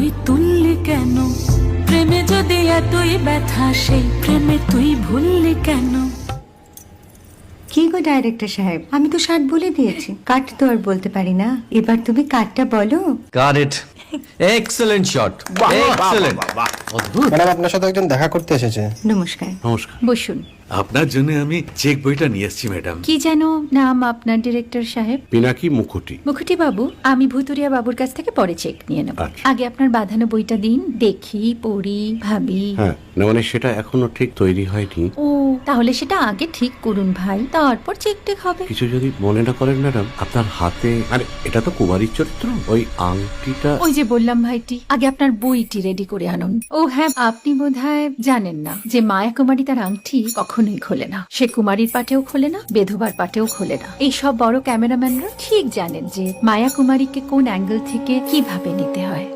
তুই তুললি কেন? প্রেমে যদি এতই ব্যথা, সেই প্রেমে তুই ভুললি কেন? কি গো ডাইরেক্টর সাহেব, আমি তো 60 বলে দিয়েছি, কাট তো আর বলতে পারি না। এবার তুমি কাটটা বলো। Got it, excellent shot, excellent. Madam, আপনার সাথে একজন দেখা করতে এসেছে। নমস্কার। নমস্কার। বসুন। আপনার জন্য আমি চেক বইটা নিয়ে এসেছি ম্যাডাম। কি যেন নাম আপনার ডিরেক্টর সাহেব? পিনাকি মুখোটি। মুখুটি বাবু, আমি ভুতুরিয়া বাবুর কাছ থেকে পরে চেক নিয়ে নেব। আচ্ছা। আগে আপনার বাঁধানো বইটা দিন, দেখি, পড়ি, ভাবি। হ্যাঁ, না মানে সেটা এখনো ঠিক তৈরি হয়নি। ও, তাহলে সেটা আগে ঠিক করুন ভাই, তারপর চেক টেক হবে। কিছু যদি মনে না করেন ম্যাডাম, আপনার হাতে, আরে এটা তো কুমারীর চরিত্র, ওই আংটিটা। ওই যে বললাম ভাইটি, আগে আপনার বইটি রেডি করে আনুন। ও হ্যাঁ, আপনি বোধহয় জানেন না যে মায়া কুমারী তার আংটি কখনোই খোলে না। সে কুমারীর পাটেও খোলে না, বেধবার পাটেও খোলে না। এই সব বড় ক্যামেরাম্যানরা ঠিক জানেন যে মায়া কুমারীকে কোন অ্যাঙ্গেল থেকে কিভাবে নিতে হয়।